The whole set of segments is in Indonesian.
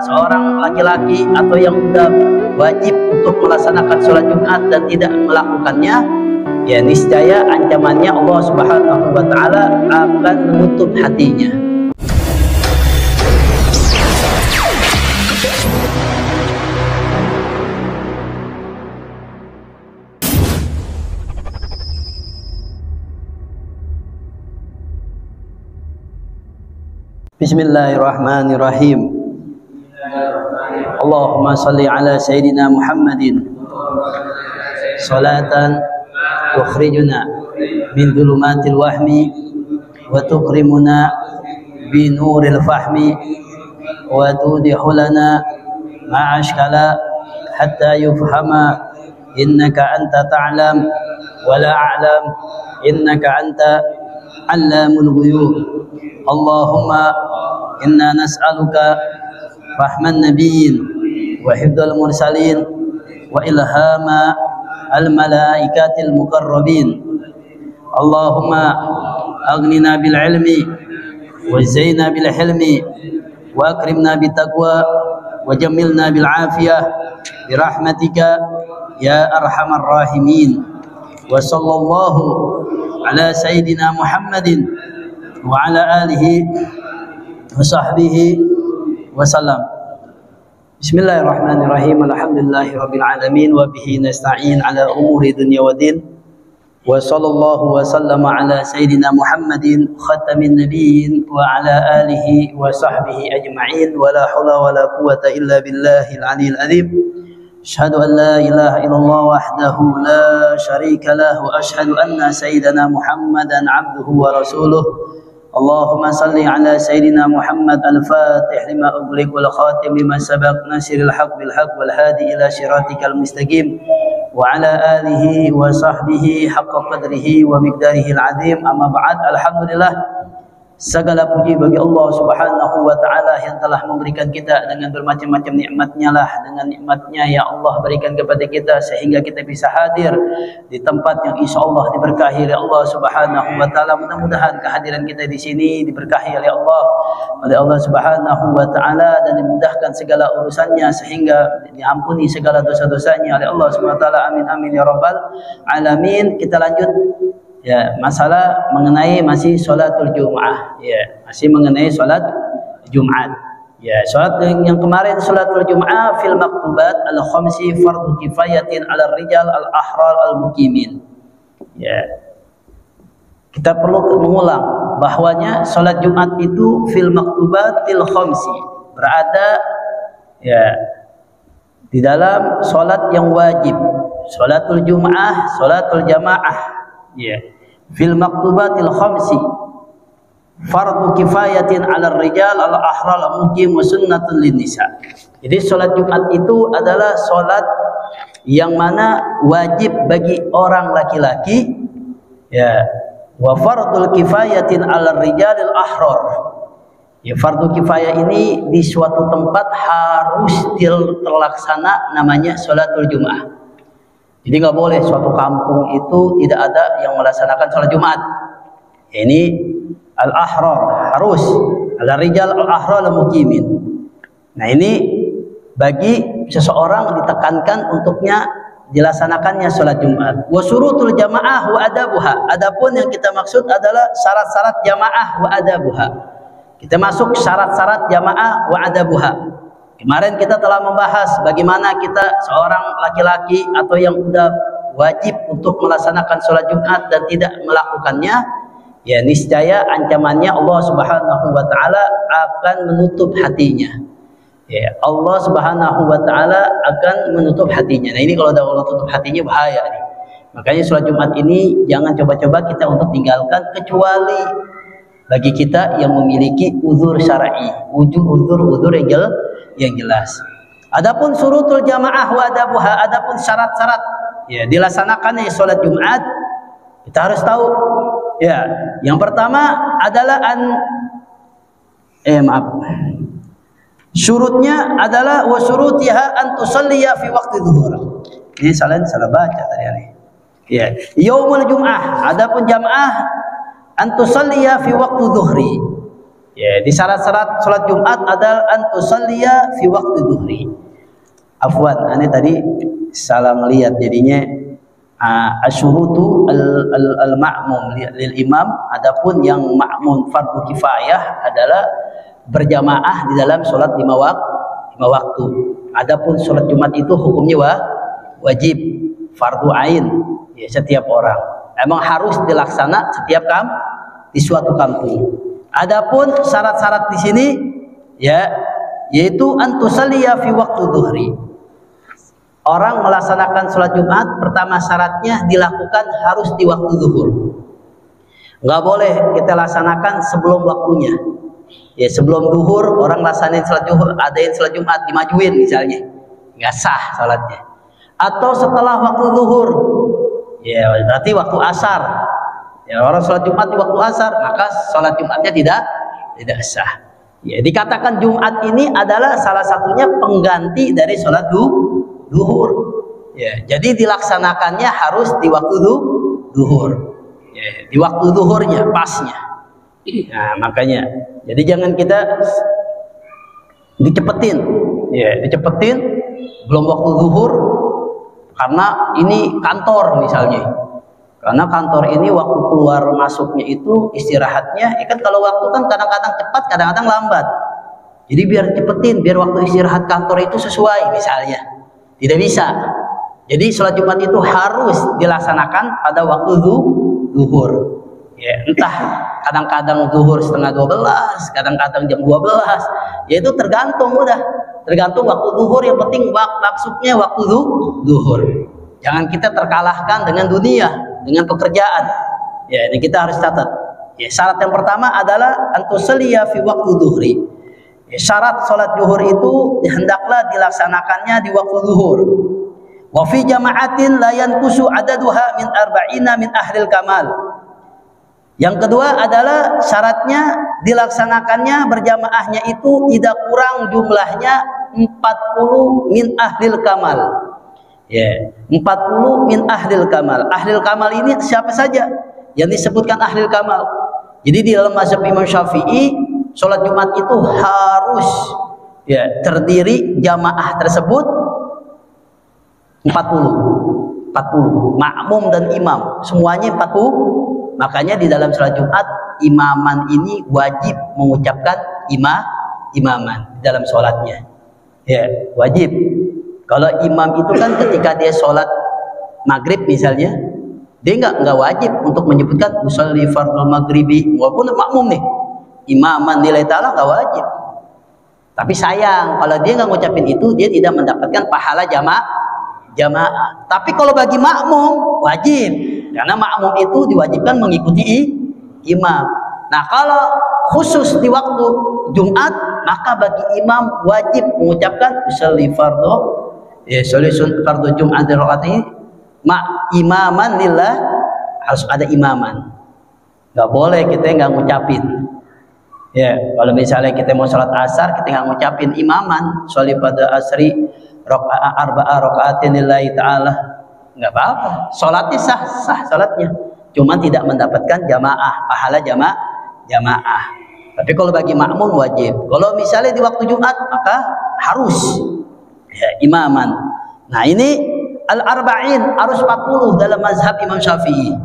seorang laki-laki atau yang sudah wajib untuk melaksanakan sholat Jumat dan tidak melakukannya, ya niscaya ancamannya Allah Subhanahu wa Ta'ala akan menutup hatinya. Bismillahirrahmanirrahim. Allahumma salli ala Sayyidina Muhammadin salatan tukhrijuna min dhulumatil wahmi wa tukrimuna bi nuril fahmi wa tudihu lana ma'ashkala hatta yufhama innaka anta ta'lam wa la a'lam innaka anta allamul ghuyub. Allahumma inna nas'aluka rahman nabiyyin wa hifdzal mursalin wa ilhama al malaikatil muqarrabin. Allahumma aghnina bil ilmi wa zaina bil hilmi wa akrimna bit taqwa wa jammilna bil afiyah bi rahmatika ya arhamar rahimin. Wa sallallahu ala sayyidina Muhammadin wa ala alihi wa sahbihi wa salam. Bismillahirrahmanirrahim. Alhamdulillahi rabbil alamin wa bihi nasta'in ala umuri dunya wa din. Wa sallallahu wa sallama ala sayyidina Muhammadin khatamin nabiyyin wa ala alihi wa sahbihi ajma'in. Wa la hawla wa la quwwata illa billahil aliyyil azim. Asyhadu an la ilaha illallah wahdahu la syarika lah wa asyhadu anna sayyidana Muhammadan abduhu wa rasuluh. Allahumma salli ala Sayyidina Muhammad al-Fatih lima ughliq wal khatim lima sabaq nasiril haq bil haq wal hadi ila syiratikal mustaqim wa ala alihi wa sahbihi haqqa qadrihi wa miqdarihi al-azim. Amma ba'd. Alhamdulillah, segala puji bagi Allah Subhanahu wa Ta'ala yang telah memberikan kita dengan bermacam-macam nikmatnya lah. Dengan nikmatnya ya Allah berikan kepada kita sehingga kita bisa hadir di tempat yang insya Allah diberkahi oleh Allah Subhanahu wa Ta'ala. Mudah-mudahan kehadiran kita di sini diberkahi oleh Allah Subhanahu wa Ta'ala, dan dimudahkan segala urusannya sehingga diampuni segala dosa-dosanya oleh Allah Subhanahu wa Ta'ala. Amin amin ya rabbal alamin. Kita lanjut ya, masalah mengenai masih sholatul Jum'ah. Ya, masih mengenai sholat Jumat. Ya, sholat yang kemarin sholatul Jum'ah fil maktubat al khamsi fardu kifayatin ala rijal al ahrar al muqimin. Ya, kita perlu mengulang bahwanya sholat Jumat itu fil maktubatil khamsi, berada ya di dalam sholat yang wajib, sholatul Jum'ah, sholatul jamaah. Ya, fil maktubatil khamsi fardu kifayatin 'ala rijal al ahral muqim wa sunnatun lin nisa. Jadi salat Jumat itu adalah salat yang mana wajib bagi orang laki-laki, ya, wa fardul kifayatin 'ala rijal al ahrar. Ya, fardu kifayah ini di suatu tempat harus terlaksana, namanya salatul Jumat. Jadi nggak boleh suatu kampung itu tidak ada yang melaksanakan sholat Jumat. Ini al-ahrar harus, al-rijal al-ahrar al-muqimin. Nah, ini bagi seseorang ditekankan untuknya dilaksanakannya sholat Jumat. Wa syurutul jamaah wa adabuha. Adapun yang kita maksud adalah syarat-syarat jamaah wa adabuha. Kita masuk syarat-syarat jamaah wa adabuha. Kemarin kita telah membahas bagaimana kita seorang laki-laki atau yang sudah wajib untuk melaksanakan sholat Jumat dan tidak melakukannya, ya niscaya ancamannya Allah Subhanahu wa Ta'ala akan menutup hatinya. Ya, Allah Subhanahu wa Ta'ala akan menutup hatinya. Nah, ini kalau Allah tutup hatinya bahaya nih. Makanya sholat Jumat ini jangan coba-coba kita untuk tinggalkan, kecuali bagi kita yang memiliki uzur syar'i, uzur yang jelas. Adapun syurutul jamaah wa adabuha, adapun syarat-syarat ya dilaksanakannya sholat Jumat, kita harus tahu ya. Yang pertama adalah syurutnya adalah wa syurutiha an tusalliya fi waqti dhuhur. Ini salah baca tadi ini. Ya, yaumul Jum'ah, adapun jamaah an tusalliya fi waqti dhuhri. Ya, di syarat-syarat sholat Jumat adalah antusalliya fi waktu duhri. Afwan, ini tadi salah melihat jadinya asyurutu al-ma'mum lil imam. Adapun yang ma'mum fardu kifayah adalah berjamaah di dalam sholat lima waktu. Adapun sholat Jumat itu hukumnya wajib, fardu ain, ya, setiap orang. Emang harus dilaksana setiap di suatu kampung. Adapun syarat-syarat di sini, ya, yaitu antusalliya fi waktu duhri. Orang melaksanakan sholat Jumat, pertama syaratnya dilakukan harus di waktu zuhur. Nggak boleh kita laksanakan sebelum waktunya. Ya, sebelum zuhur orang laksanain sholat zuhur, adain sholat Jumat, dimajuin misalnya, nggak sah sholatnya. Atau setelah waktu zuhur, ya berarti waktu asar. Ya, orang sholat Jumat di waktu asar, maka sholat Jumatnya tidak sah. Ya, dikatakan Jumat ini adalah salah satunya pengganti dari sholat zuhur. Ya, jadi dilaksanakannya harus di waktu zuhur. Ya, di waktu zuhurnya pasnya. Nah, makanya, jadi jangan kita dicepetin. Ya, dicepetin belum waktu zuhur karena ini kantor misalnya. Karena kantor ini waktu keluar masuknya itu istirahatnya, kan kalau waktu kan kadang-kadang cepat, kadang-kadang lambat. Jadi biar cepetin, biar waktu istirahat kantor itu sesuai misalnya. Tidak bisa. Jadi sholat Jumat itu harus dilaksanakan pada waktu zuhur. Ya, entah kadang-kadang zuhur setengah 12, kadang-kadang jam 12. Ya itu tergantung udah. Tergantung waktu zuhur, yang penting maksudnya waktu zuhur. Jangan kita terkalahkan dengan dunia, dengan pekerjaan. Ya, ini kita harus catat. Ya, syarat yang pertama adalah antusalliya fi waktu zuhri. Ya, syarat sholat zuhur itu hendaklah dilaksanakannya di waktu zuhur. Wa fi jama'atin la yanqusu adaduha min arba'ina min ahlil kamal. Yang kedua adalah syaratnya dilaksanakannya berjamaahnya itu tidak kurang jumlahnya 40 min ahlil kamal. Ya, 40 min ahlil kamal. Ahlil kamal ini siapa saja yang disebutkan ahlil kamal? Jadi di dalam mazhab Imam Syafi'i, sholat Jumat itu harus, ya, terdiri jamaah tersebut 40 makmum dan imam, semuanya 40. Makanya di dalam sholat Jumat imaman ini wajib mengucapkan imaman di dalam sholatnya. Ya, wajib. Kalau imam itu kan ketika dia sholat maghrib misalnya, dia nggak wajib untuk menyebutkan usolli fardhu maghribi, walaupun makmum nih, imaman nilai ta'ala nggak wajib. Tapi sayang kalau dia nggak ngucapin itu, dia tidak mendapatkan pahala jamaah. Tapi kalau bagi makmum wajib, karena makmum itu diwajibkan mengikuti imam. Nah, kalau khusus di waktu Jumat, maka bagi imam wajib mengucapkan usolli fardhu, ya, solusi fardhu Jumat rakaat ini imaman lillah, harus ada imaman. Nggak boleh kita nggak ngucapin. Ya, kalau misalnya kita mau sholat asar, kita nggak ngucapin imaman, sholli pada asri arba'a rakaatin lillahi ta'ala, nggak apa-apa. Sholatnya sah sholatnya. Cuma tidak mendapatkan pahala jamaah. Tapi kalau bagi makmum wajib. Kalau misalnya di waktu Jumat, maka harus, ya, imaman. Nah, ini al-arba'in harus 40 dalam mazhab Imam Syafi'i.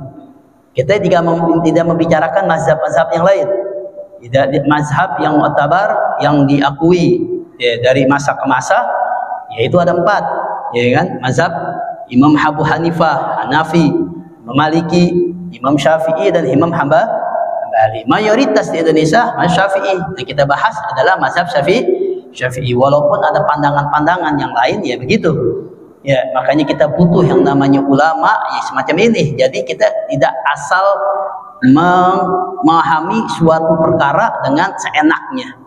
Kita tidak membicarakan mazhab-mazhab yang lain. Tidak mazhab yang mu'tabar, yang diakui, ya, dari masa ke masa, yaitu ada 4, ya kan? Mazhab Imam Abu Hanifah, Hanafi, Imam Maliki, Imam Syafi'i, dan Imam Hambali. Mayoritas di Indonesia mazhab Syafi'i. Yang kita bahas adalah mazhab Syafi'i. Walaupun ada pandangan-pandangangan yang lain, ya begitu. Ya, makanya kita butuh yang namanya ulama, ya, semacam ini. Jadi kita tidak asal memahami suatu perkara dengan seenaknya.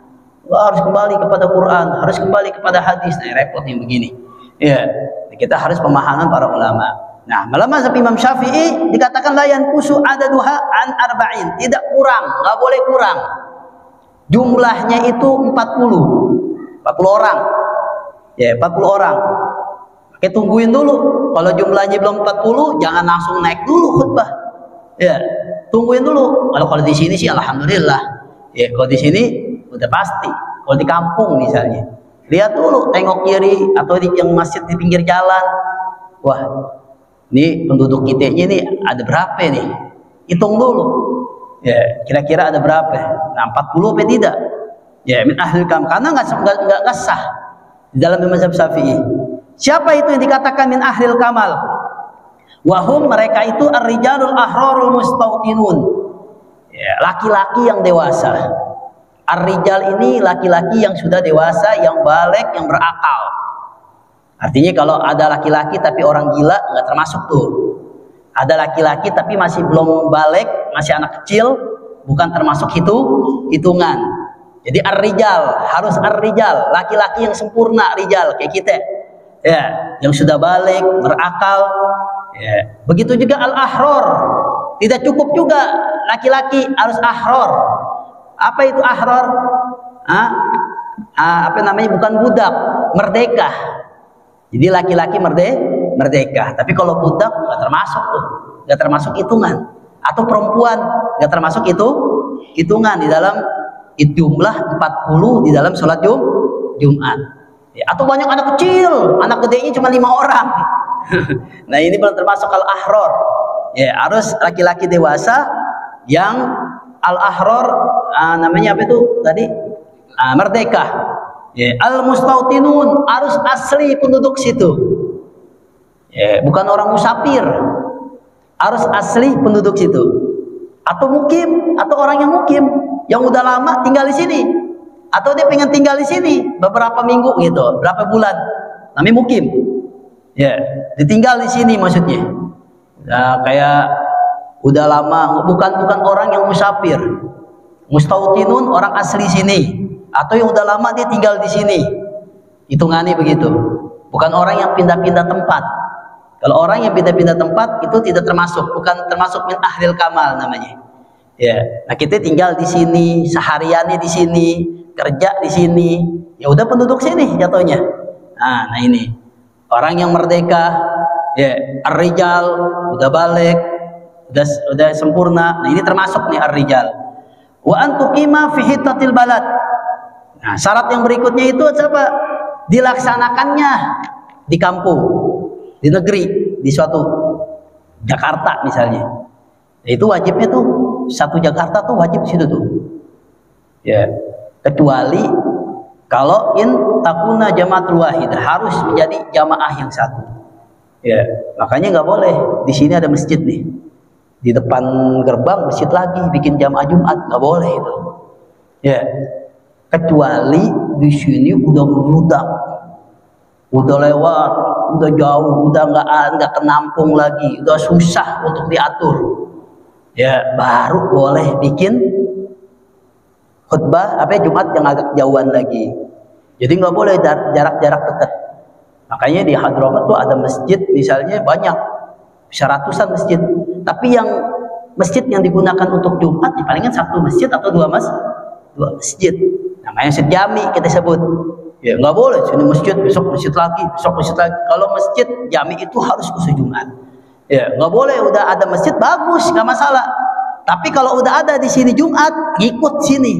Harus kembali kepada Quran, harus kembali kepada hadis. Nah, repot yang begini. Ya, kita harus pemahaman para ulama. Nah, dalam mazhab Imam Syafi'i dikatakan la yanqusu adaduha an arba'in, tidak kurang, nggak boleh kurang. Jumlahnya itu 40 orang. Ya, 40 orang. Oke, tungguin dulu. Kalau jumlahnya belum 40, jangan langsung naik dulu khutbah. Ya, tungguin dulu. Kalau di sini sih alhamdulillah. Ya, kalau di sini udah pasti. Kalau di kampung misalnya, lihat dulu, tengok kiri atau di yang masjid di pinggir jalan. Wah, ini penduduk kita ini ada berapa nih? Hitung dulu. Ya, kira-kira ada berapa? Nah, 40 apa tidak? Ya, min ahlil kamal, karena nggak sah di dalam mazhab Syafi'i. Siapa itu yang dikatakan min ahlil kamal? Wahum, mereka itu ar-rijalul ahrarul mustautinun. Ya, laki-laki yang dewasa. Ar-rijal ini laki-laki yang sudah dewasa, yang baligh, yang berakal. Artinya kalau ada laki-laki tapi orang gila nggak termasuk tuh. Ada laki-laki tapi masih belum baligh, masih anak kecil, bukan termasuk hitungan. Jadi ar-rijal, harus ar-rijal, laki-laki yang sempurna, rijal kayak kita. Ya, yang sudah baligh, berakal. Ya. Begitu juga al-ahrar. Tidak cukup juga laki-laki, harus ahrar. Apa itu ahrar? Apa namanya? Bukan budak, merdeka. Jadi laki-laki merdeka. Tapi kalau budak nggak termasuk tuh, nggak termasuk hitungan. Atau perempuan nggak termasuk hitungan di dalam jumlah 40 di dalam sholat Jumat. Ya, atau banyak anak kecil, anak gedenya cuma 5 orang. Nah, ini belum termasuk al-ahrar. Ya, harus laki-laki dewasa yang al-ahrar, namanya apa itu tadi? Merdeka. Ya, al-mustautinun, harus asli penduduk situ. Ya, bukan orang musafir. Harus asli penduduk situ. Atau mukim, atau orang yang mukim, yang udah lama tinggal di sini. Atau dia pengen tinggal di sini beberapa minggu gitu, berapa bulan. Namanya mukim. Ya, ditinggal di sini maksudnya. Nah, kayak udah lama, bukan orang yang musafir. Mustautinun, orang asli sini, atau yang udah lama dia tinggal di sini. Hitungannya begitu. Bukan orang yang pindah-pindah tempat. Kalau orang yang pindah-pindah tempat itu tidak termasuk, bukan termasuk min ahlil kamal namanya. Ya, nah kita tinggal di sini, sehariannya di sini, kerja di sini, ya udah penduduk sini jatuhnya. Nah ini orang yang merdeka, ya ar-rijal, udah baligh, udah sempurna. Nah ini termasuk nih ar-rijal. Wa antuqima fi hittatil balad. Nah syarat yang berikutnya itu apa? Dilaksanakannya di kampung, di negeri, di suatu Jakarta misalnya. Itu wajibnya tuh satu Jakarta tuh wajib situ tuh. Ya, kecuali kalau in takuna jamaatul wahid, harus menjadi jamaah yang satu. Ya, makanya nggak boleh di sini ada masjid nih. Di depan gerbang masjid lagi bikin jamaah Jumat, nggak boleh itu. Ya. Kecuali di sini udah meludak. Udah lewat, udah jauh, udah nggak kenampung lagi, udah susah untuk diatur. Ya, baru boleh bikin khutbah Jumat yang agak jauhan lagi. Jadi nggak boleh jarak-jarak dekat. Makanya di Hadramaut tuh ada masjid misalnya banyak, bisa ratusan masjid. Tapi yang masjid yang digunakan untuk Jumat ya palingan satu masjid atau dua masjid. Namanya masjid jami kita sebut. Ya nggak boleh sini masjid, besok masjid lagi, besok masjid lagi. Kalau masjid jami itu harus khusus Jumat. Ya nggak boleh, udah ada masjid bagus nggak masalah. Tapi kalau udah ada di sini Jumat, ngikut sini.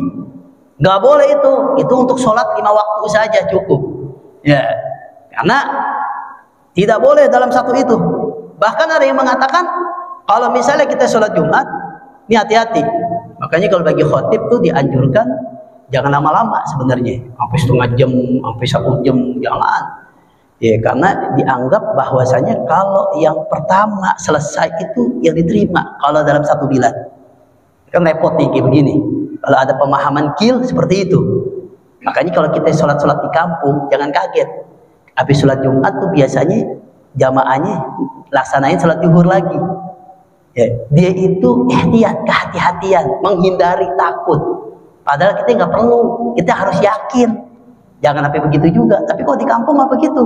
Nggak boleh itu untuk sholat 5 waktu saja cukup. Ya, karena tidak boleh dalam satu itu. Bahkan ada yang mengatakan kalau misalnya kita sholat Jumat, ini hati-hati. Makanya kalau bagi khotib tuh dianjurkan jangan lama-lama sebenarnya, sampai setengah jam, sampai 1 jam, jangan. Ya, karena dianggap bahwasanya kalau yang pertama selesai itu yang diterima kalau dalam satu bulan. Kan repot nih kayak begini. Kalau ada pemahaman kil seperti itu. Makanya kalau kita sholat-sholat di kampung jangan kaget. Habis sholat Jumat tuh biasanya jamaahnya laksanain sholat zuhur lagi. Ya, dia itu ihtiyat, kehati-hatian, menghindari takut. Padahal kita nggak perlu, kita harus yakin. Jangan sampai begitu juga. Tapi kalau di kampung apa begitu?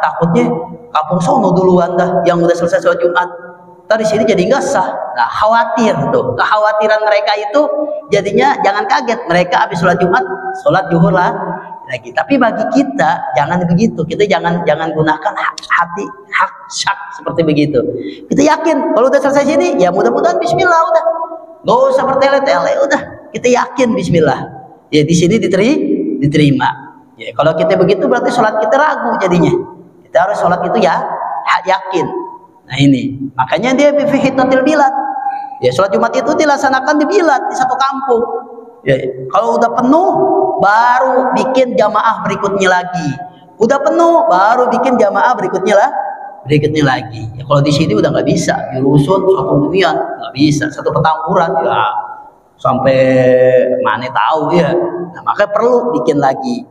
Takutnya kampung sono duluan dah yang udah selesai sholat Jumat. Tadi sini jadi nggak sah. Nah, khawatir tuh. Kekhawatiran mereka itu jadinya jangan kaget. Mereka habis sholat Jumat, sholat zuhur lah lagi. Tapi bagi kita jangan begitu. Kita jangan gunakan syak seperti begitu. Kita yakin kalau udah selesai sini, ya mudah-mudahan Bismillah udah. Nggak usah bertele-tele, udah kita yakin Bismillah. Ya di sini diterima. Ya kalau kita begitu berarti sholat kita ragu jadinya. Kita harus sholat itu ya yakin. Nah ini makanya dia bifihitatil bilad. Ya sholat Jumat itu dilaksanakan di bilad, di satu kampung. Ya, kalau udah penuh baru bikin jamaah berikutnya lagi. Udah penuh baru bikin jamaah berikutnya lagi. Ya, kalau di sini udah nggak bisa, di rusun satu hunian nggak bisa, satu petamburan ya sampai mana tahu ya. Nah, makanya perlu bikin lagi.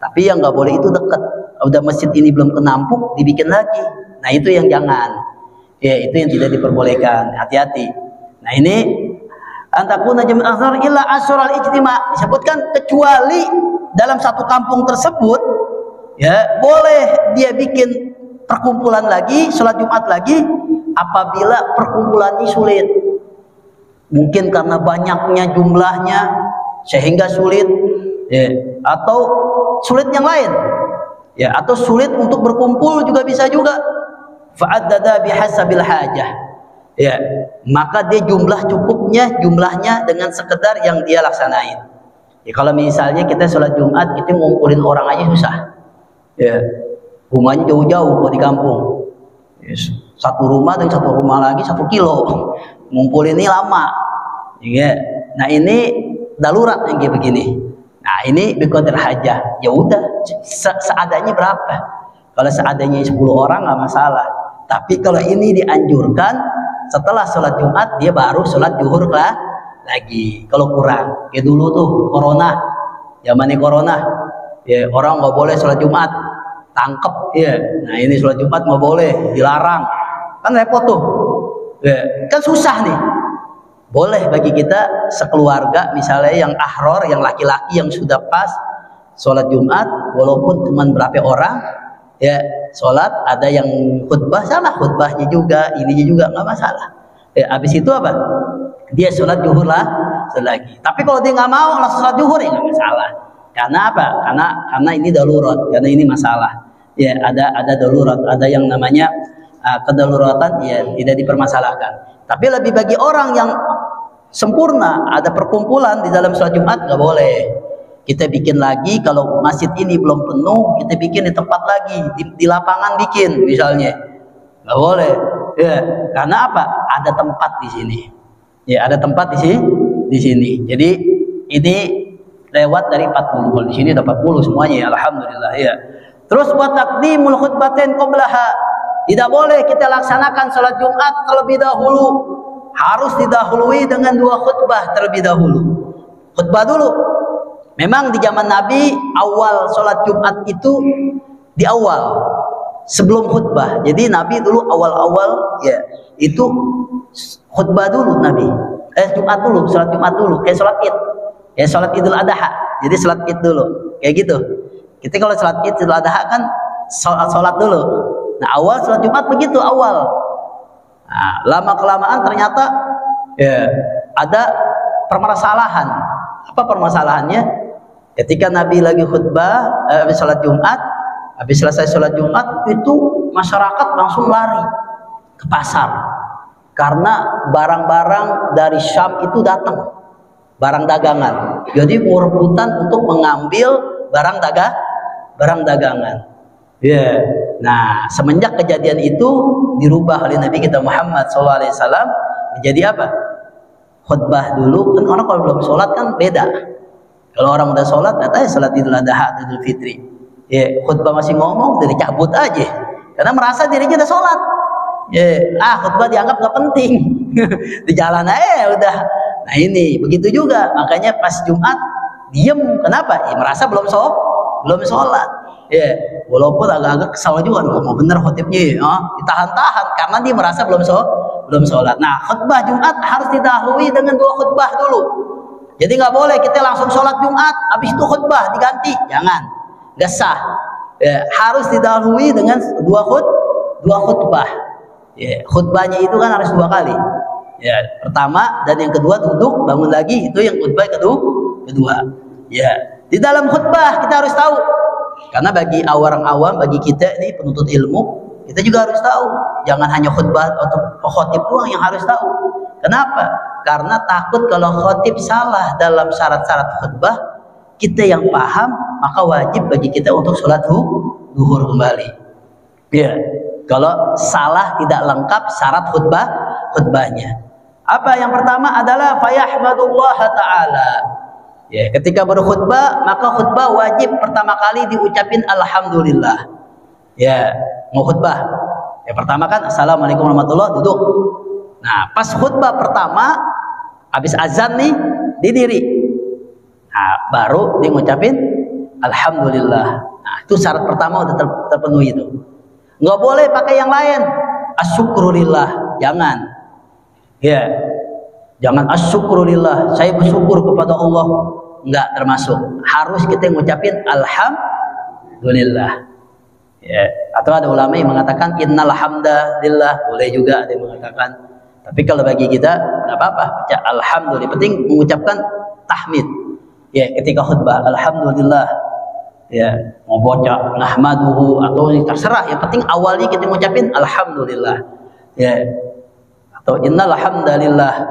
Tapi yang nggak boleh itu dekat. Udah masjid ini belum kenampuk, dibikin lagi. Nah itu yang jangan. Ya itu yang tidak diperbolehkan. Hati-hati. Nah ini antakuna jam'ul azhar illa asyral ijtima, disebutkan kecuali dalam satu kampung tersebut ya boleh dia bikin perkumpulan lagi, sholat Jumat lagi apabila perkumpulannya sulit, mungkin karena banyaknya jumlahnya sehingga sulit ya, atau sulit yang lain ya, atau sulit untuk berkumpul juga bisa juga. Fa'addada bihasabil hajah ya, maka dia jumlahnya dengan sekedar yang dia laksanain. Ya, kalau misalnya kita sholat Jumat kita ngumpulin orang aja susah ya, rumahnya jauh-jauh di kampung ya, satu rumah dan satu rumah lagi 1 kilo, ngumpulin ini lama ya. Nah ini darurat yang kayak begini. Nah ini biqadar hajah, ya udah seadanya berapa. Kalau seadanya 10 orang nggak masalah. Tapi kalau ini dianjurkan setelah sholat Jumat dia baru sholat zuhur lagi. Kalau kurang, kayak dulu tuh corona, zamannya corona, ya orang nggak boleh sholat Jumat, tangkep ya. Nah ini sholat Jumat nggak boleh, dilarang, kan repot tuh. Ya, kan susah nih. Boleh bagi kita sekeluarga, misalnya yang ahror, yang laki-laki yang sudah pas sholat Jumat, walaupun cuma berapa orang. Ya, sholat ada yang khutbah sama khutbahnya juga, ininya juga nggak masalah. Ya, habis itu apa? Dia sholat zuhur lagi. Tapi kalau dia nggak mau langsung sholat zuhur ya nggak masalah. Karena apa? Karena ini darurat, karena ini masalah. Ya, ada darurat, ada yang namanya kedaruratan ya tidak dipermasalahkan. Tapi lebih bagi orang yang sempurna, ada perkumpulan di dalam sholat Jumat nggak boleh. Kita bikin lagi, kalau masjid ini belum penuh kita bikin di tempat lagi, di lapangan bikin misalnya, nggak boleh ya, karena apa? Ada tempat di sini ya, ada tempat di sini. Jadi ini lewat dari 40, kalau di sini ada 40 semuanya ya, alhamdulillah ya. Terus buat taqdimul khutbatain qablaha, tidak boleh kita laksanakan salat Jumat terlebih dahulu, harus didahului dengan 2 khutbah terlebih dahulu. Khutbah dulu. Memang di zaman Nabi awal sholat Jumat itu di awal sebelum khutbah. Jadi Nabi dulu awal-awal ya itu khutbah dulu Nabi. Jumat dulu, sholat Jumat dulu, kayak sholat Id. Ya sholat Idul Adha. Jadi sholat Id dulu, kayak gitu. Kita kalau sholat Idul Adha kan sholat dulu. Nah awal sholat Jumat begitu awal. Nah, lama kelamaan ternyata ya ada permasalahan. Apa permasalahannya? Ketika Nabi lagi khutbah, habis sholat Jumat, habis selesai sholat Jumat itu masyarakat langsung lari ke pasar karena barang-barang dari Syam itu datang, barang dagangan. Jadi mau rebutan untuk mengambil barang dagangan. Ya, yeah. Nah semenjak kejadian itu dirubah oleh Nabi kita Muhammad SAW menjadi apa? Khutbah dulu. Kan orang kalau belum sholat kan beda. Kalau orang udah sholat, katanya sholat Idul Adha, Idul Fitri. Ya, khutbah masih ngomong, dari cabut aja. Karena merasa dirinya udah sholat. Ya, khutbah dianggap gak penting. Di jalan aja udah. Nah ini, begitu juga. Makanya pas Jumat, diem. Kenapa? Ya, merasa belum sholat. Ya, walaupun agak-agak kesal juga. Mau bener khutibnya, ditahan-tahan. Karena dia merasa belum sholat. Nah, khutbah Jumat harus didahului dengan 2 khutbah dulu. Jadi nggak boleh kita langsung sholat Jumat, habis itu khutbah diganti, jangan, nggak sah. Ya, harus didahului dengan 2 khutbah. Ya, khutbahnya itu kan harus 2 kali. Ya, pertama dan yang kedua duduk bangun lagi, itu yang khutbah kedua. Ya, di dalam khutbah kita harus tahu, karena bagi orang awam, bagi kita ini penuntut ilmu, kita juga harus tahu. Jangan hanya khutbah atau khotib doang yang harus tahu. Kenapa? Karena takut kalau khotib salah dalam syarat-syarat khutbah, kita yang paham, maka wajib bagi kita untuk sholat duhur kembali. Ya, kalau salah tidak lengkap syarat khutbahnya. Apa yang pertama adalah fayahmadullah ta'ala. Ya, ketika berkhutbah, maka khutbah wajib pertama kali diucapin alhamdulillah. Ya, mau khutbah. Yang pertama kan assalamualaikum warahmatullahi wabarakatuh, duduk. Nah, pas khutbah pertama habis azan nih, didiri. Nah, baru dia ngucapin alhamdulillah. Nah, itu syarat pertama udah terpenuhi itu. Nggak boleh pakai yang lain. Asyukurulillah, jangan. Ya, jangan asyukurulillah, saya bersyukur kepada Allah. Enggak termasuk. Harus kita ngucapin alhamdulillah. Ya, atau ada ulama yang mengatakan innal hamdalillah, boleh juga ada yang mengatakan. Tapi kalau bagi kita enggak apa-apa, baca alhamdulillah. Penting mengucapkan tahmid. Ya, ketika khutbah alhamdulillah. Ya, mau baca nahmaduhu atau terserah, yang penting awalnya kita ngucapin alhamdulillah. Ya. Atau innal hamdalillah.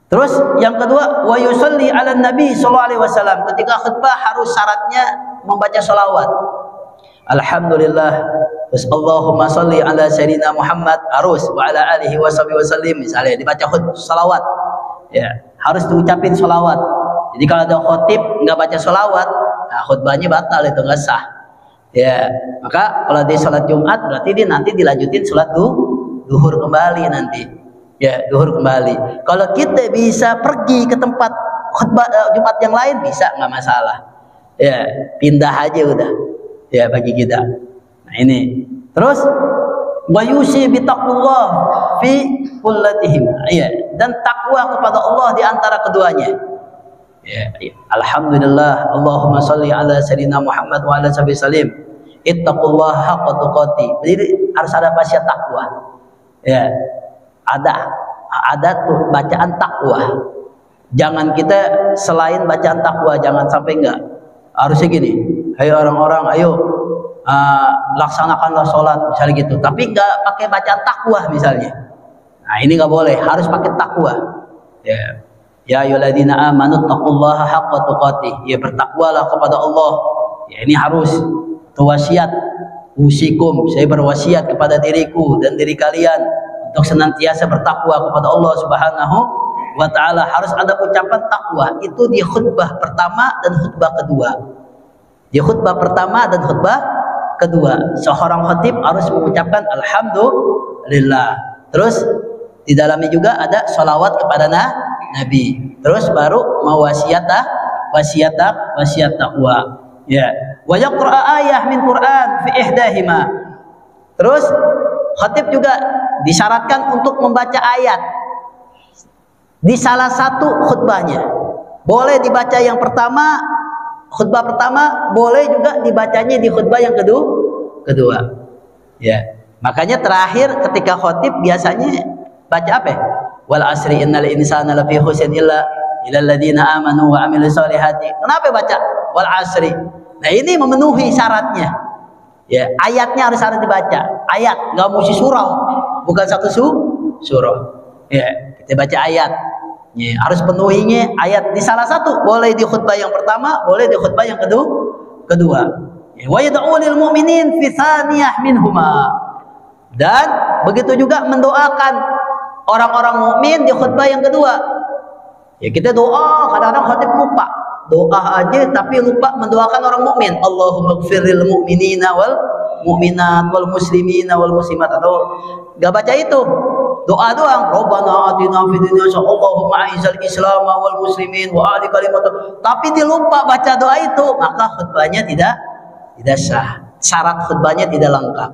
Terus yang kedua, wa yusalli ala nabi sallallahu alaihi wasallam. Ketika khutbah harus syaratnya membaca sholawat. Alhamdulillah. Terus Allahumma salli ala sayyidina Muhammad, harus wa ala alihi wasallim, misalnya dibaca sholawat. Ya, harus diucapin sholawat. Jadi kalau ada khotib nggak baca sholawat, nah khutbahnya batal, itu nggak sah. Ya, maka kalau di sholat Jumat berarti dia nanti dilanjutin sholat duhur kembali nanti. Ya, duhur kembali. Kalau kita bisa pergi ke tempat khutbah Jumat yang lain, bisa, nggak masalah. Ya, pindah aja udah. Ya, bagi kita. Nah, ini. Terus wa yusi bi taqwallah fi kullatihim. Ya, dan takwa kepada Allah di antara keduanya. Ya, ya. Alhamdulillah, Allahumma shalli ala sayyidina Muhammad wa ala sahbihi salim. Ittaqullaha haqqa tuqatih. Jadi harus ada wasiat takwa. Ya, ada tuh bacaan takwa. Jangan kita selain bacaan takwa, jangan sampai enggak. Harusnya gini, ayo orang-orang, ayo laksanakanlah sholat misalnya gitu. Tapi enggak pakai bacaan takwa misalnya. Nah, ini enggak boleh, harus pakai takwa. Ya, ya ayyuhalladzina amanu taqullaha haqqa tuqatih. Ya, bertakwalah kepada Allah. Ya, ini harus wasiat. Usikum, saya berwasiat kepada diriku dan diri kalian untuk senantiasa bertakwa kepada Allah Subhanahu wa ta'ala. Harus ada ucapan takwa itu di khutbah pertama dan khutbah kedua. Di khutbah pertama dan khutbah kedua, seorang khatib harus mengucapkan alhamdulillah. Terus di dalamnya juga ada sholawat kepada Nabi. Terus baru wasiat takwa. Ya, wa yaqra ayah min Quran fi ihdahima. Terus khatib juga disyaratkan untuk membaca ayat di salah satu khutbahnya. Boleh dibaca yang pertama, khutbah pertama, boleh juga dibacanya di khutbah yang kedua. Ya, makanya terakhir ketika khatib biasanya baca apa? Wal asri innal insana lafi khusrin illa alladziina amanu wa amilus solihati. Kenapa baca wal asri? Nah, ini memenuhi syaratnya. Ya, ayatnya harus dibaca. Ayat, nggak mesti surah, bukan satu surah. Ya, kita baca ayat. Ya, harus penuhinya ayat di salah satu. Boleh di khutbah yang pertama, boleh di khutbah yang kedua. Ya, wa yad'u lil mu'minin fi thaniyah minhuma. Dan begitu juga mendoakan orang-orang mukmin di khutbah yang kedua. Ya, kita doa, kadang-kadang khatib lupa. Doa aja tapi lupa mendoakan orang mukmin. Allahumma ighfir lil mu'minina wal mu'minat wal muslimina wal muslimat. Atau enggak baca itu. Doa doang. Rabbana atina fid dunya Allahumma a'izzal islam wal muslimin wa ali kalimat. Tapi dia lupa baca doa itu, maka khutbahnya tidak sah. Syarat khutbahnya tidak lengkap.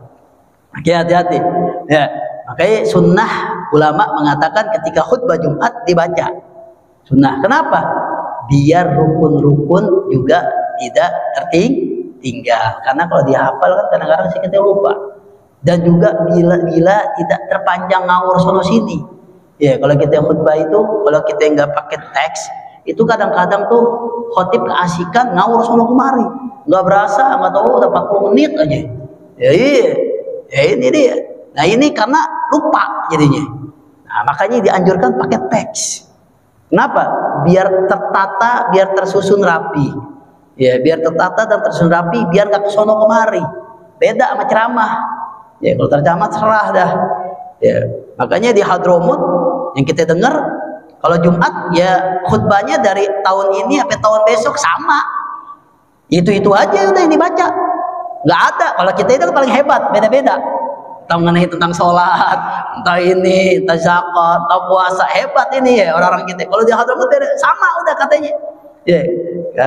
Oke, hati-hati. Ya, makanya sunnah ulama mengatakan ketika khutbah Jumat dibaca. Sunnah. Kenapa? Biar rukun-rukun juga tidak tertinggal. Karena kalau dihafal kan kadang-kadang sih kita lupa. Dan juga bila tidak terpanjang ngawur sono sini. Ya, kalau kita khutbah itu, kalau kita nggak pakai teks, itu kadang-kadang tuh khotib keasikan ngawur sono kemari. Nggak berasa, nggak tahu udah 40 menit aja. Ya, iya. Ya ini dia. Nah ini karena lupa jadinya. Nah makanya dianjurkan pakai teks. Kenapa? Biar tertata, biar tersusun rapi. Ya biar tertata dan tersusun rapi, biar nggak kesono kemari. Beda sama ceramah. Ya kalau terceramah serah dah. Ya makanya di Hadramut yang kita dengar, kalau Jumat ya khutbahnya dari tahun ini sampai tahun besok sama. Itu aja udah yang dibaca. Nggak ada. Kalau kita itu paling hebat, beda-beda. Entah mengenai tentang sholat, entah ini, entah zakat, entah puasa, hebat ini ya orang-orang kita. Kalau di Hadramut sama udah katanya. Ya,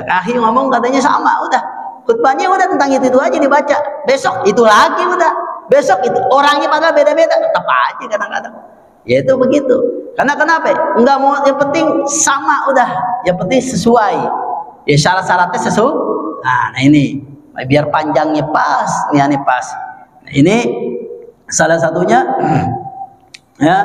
Akhi ngomong katanya sama udah. Khutbahnya udah tentang itu aja dibaca. Besok itu lagi udah. Besok itu orangnya padahal beda-beda, tetap aja kadang-kadang. Ya itu begitu. Karena kenapa? Enggak mau, yang penting sama udah. Yang penting sesuai. Ya syarat-syaratnya sesuai. Nah ini biar panjangnya pas, ini pas. Nah, ini salah satunya ya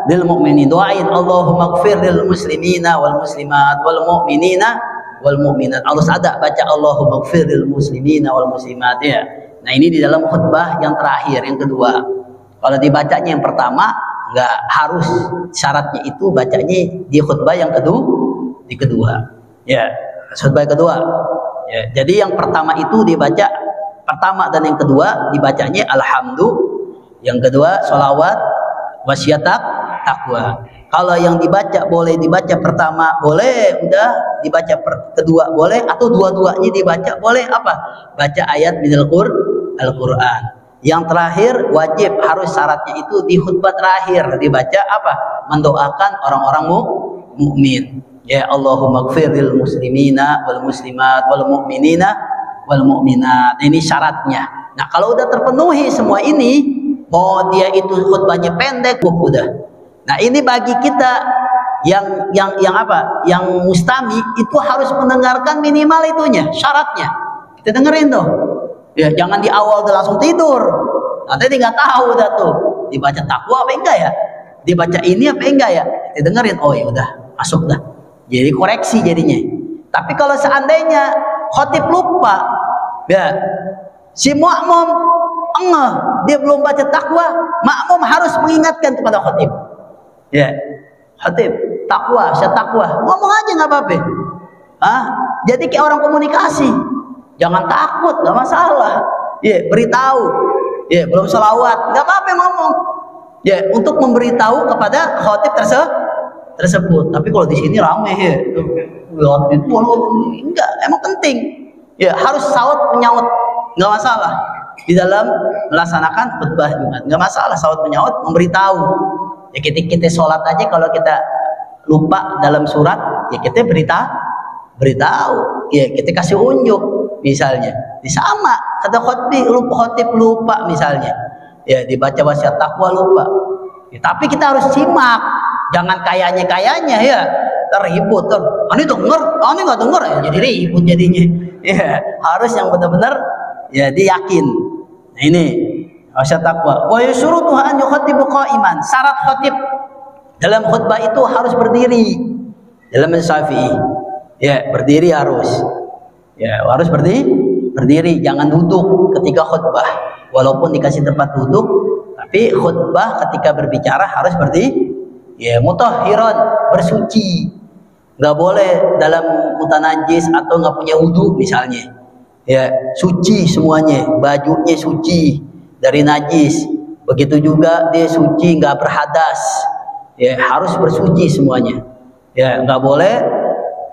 lil mu'minin, doain Allahumma ighfir lil muslimina wal muslimat wal mu'minina wal mu'minat. Harus ada baca Allahumma ighfir lil muslimina wal muslimat ya. Nah ini di dalam khutbah yang terakhir, yang kedua. Kalau dibacanya yang pertama nggak harus, syaratnya itu bacanya di khutbah yang kedua ya, khutbah kedua ya. Jadi yang pertama itu dibaca pertama, dan yang kedua dibacanya alhamdulillah, yang kedua sholawat wasyatak takwa. Kalau yang dibaca boleh dibaca pertama boleh, udah dibaca kedua boleh, atau dua-duanya dibaca boleh. Apa? Baca ayat minal Al-Quran. Yang terakhir wajib, harus syaratnya itu di khutbah terakhir dibaca apa? Mendoakan orang-orang mukmin. Ya Allahumma ighfir lil muslimina wal muslimat wal mu'minina wal mu'minat. Ini syaratnya. Nah kalau udah terpenuhi semua ini, mau dia itu khutbahnya pendek, udah. Nah ini bagi kita yang apa? Yang mustami itu harus mendengarkan minimal itunya, syaratnya. Kita dengerin tuh. Ya jangan di awal udah langsung tidur. Nanti dia nggak tahu dah tuh. Dibaca takwa apa enggak ya? Dibaca ini apa enggak ya? Kita dengerin. Oh ya udah, masuk dah. Jadi koreksi jadinya. Tapi kalau seandainya khotib lupa, ya si makmum engah, dia belum baca takwa, makmum harus mengingatkan kepada khotib. Ya, khotib takwa, saya takwa, ngomong aja nggak apa-apa. Jadi kayak orang komunikasi, jangan takut, nggak masalah. Ya, beritahu. Ya, belum sholawat, nggak apa-apa ngomong. Ya, untuk memberitahu kepada khotib tersebut. Tapi kalau di sini rame ya, enggak, emang penting. Ya, harus saut menyaut, nggak masalah. Di dalam melaksanakan khutbah Jumat, nggak masalah saut menyaut, memberitahu. Ya kita sholat aja kalau kita lupa dalam surat, ya kita beritahu. Ya kita kasih unjuk misalnya. Sama kata khotib lupa misalnya. Ya dibaca wasiat takwa lupa. Ya, tapi kita harus simak, jangan kayaknya ya terhibut ini denger, ini nggak denger ya jadi ribut jadinya. Ya harus yang benar-benar ya dia yakin. Nah ini wasiat takwa. Wa yusyrutu an yukhatibu qa'iman. Syarat khatib dalam khutbah itu harus berdiri. Dalam Syafi'i ya berdiri harus. Ya harus berdiri, jangan duduk ketika khutbah. Walaupun dikasih tempat duduk, tapi khutbah ketika berbicara harus berdiri. Ya mutahhiran, bersuci. Nggak boleh dalam mutanajis atau nggak punya wudu misalnya. Ya suci semuanya, bajunya suci dari najis. Begitu juga dia suci, nggak berhadas. Ya harus bersuci semuanya. Ya nggak boleh.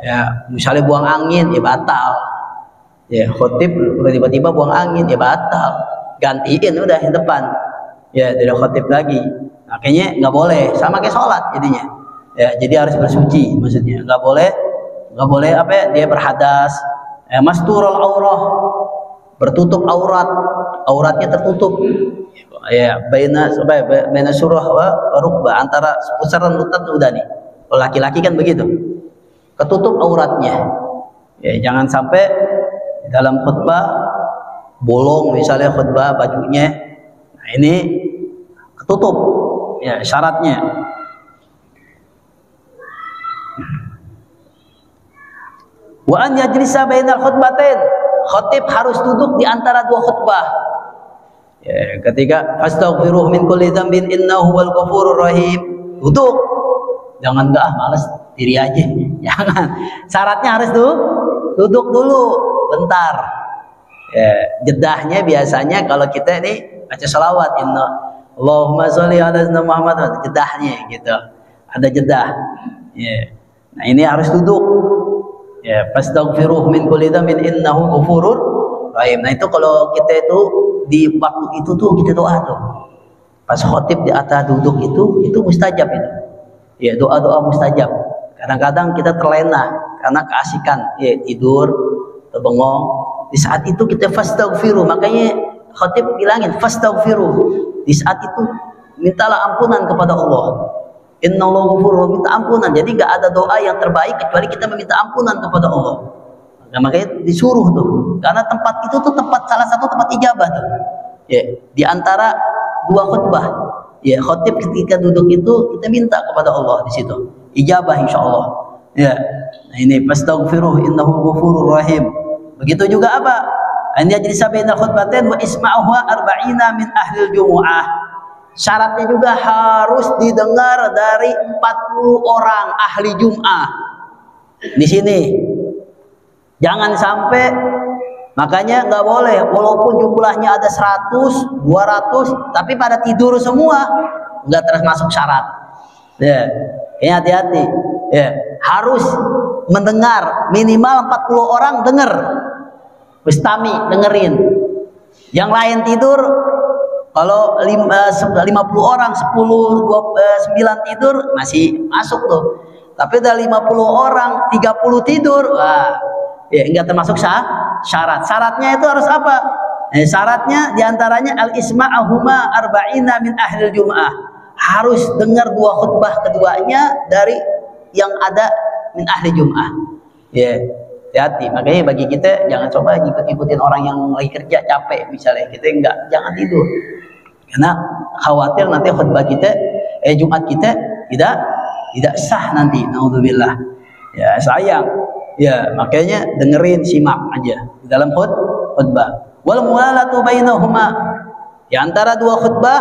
Ya misalnya buang angin, ya batal. Ya khotib tiba-tiba buang angin, ya batal. Gantiin udah yang depan. Ya tidak khotib lagi. Makanya nggak boleh, sama kayak sholat jadinya. Ya jadi harus bersuci maksudnya. Nggak boleh apa ya, dia berhadas. Masturul aurah, bertutup auratnya tertutup. Ya baina surah wa rukbah, antara pusaran lutut udah nih. Kalau laki-laki kan begitu, ketutup auratnya. Ya jangan sampai dalam khutbah bolong misalnya khutbah bajunya. Nah ini ketutup. Ya syaratnya. Wa an yajlisa bainal khutbatain. Khatib harus duduk di antara dua khutbah. Ya, ketika astaghfiruh min kulli dzambin innahu huwal ghafurur rahim, duduk. Jangan enggak malas diri aja. Jangan. Syaratnya harus duduk dulu bentar. Ya, jedahnya biasanya kalau kita nih baca sholawat inna Allahumma sholli ala sayyidina Muhammad, jedahnya gitu. Ada jedah. Ya. Nah, ini harus duduk. Ya, fastaghfiruh min kulli dzambin innahu ghafurur rahim. Nah, itu kalau kita itu di waktu itu tuh kita doa tuh. Pas khotib di atas duduk itu mustajab itu. Ya, doa-doa mustajab. Kadang-kadang kita terlena karena keasikan, ya tidur, terbengong. Di saat itu kita fastaghfiruh. Makanya khotib bilangin fastaghfiruh. Di saat itu mintalah ampunan kepada Allah. Innallaha ghafurur, minta ampunan. Jadi gak ada doa yang terbaik kecuali kita meminta ampunan kepada Allah. Nah, makanya disuruh tuh, karena tempat itu tuh salah satu tempat ijabah tuh. Ya, di antara dua khutbah, ya khotib ketika duduk itu kita minta kepada Allah di situ, ijabah insya Allah. Ya, nah ini fastaghfiruh innahu ghafurur rahim. Begitu juga apa? Ini jadi sabainal khutbatain wa isma'uha arba'ina min ahlil jumu'ah. Syaratnya juga harus didengar dari 40 orang ahli Jum'ah. Di sini jangan sampai, makanya nggak boleh walaupun jumlahnya ada 100, 200 tapi pada tidur semua, nggak termasuk syarat. Ya, ini hati-hati. Ya, harus mendengar minimal 40 orang dengar. Bustami dengerin. Yang lain tidur. Kalau 50 orang 10 9 tidur masih masuk tuh. Tapi ada 50 orang 30 tidur, wah, ya enggak termasuk syarat. Syaratnya itu harus apa? Syaratnya diantaranya al-isma'ahuma arba'ina min ahlil jum'ah. Harus dengar dua khutbah keduanya dari yang ada min ahli jum'ah. Ya, hati-hati. Makanya bagi kita jangan coba ikut-ikutin orang yang lagi kerja capek misalnya, kita jangan tidur. Karena khawatir nanti khutbah kita Jumat kita tidak sah nanti, naudzubillah. Ya, sayang. Ya, makanya dengerin, simak aja di dalam khutbah. Wal mulalatu bainahuma. Di antara dua khutbah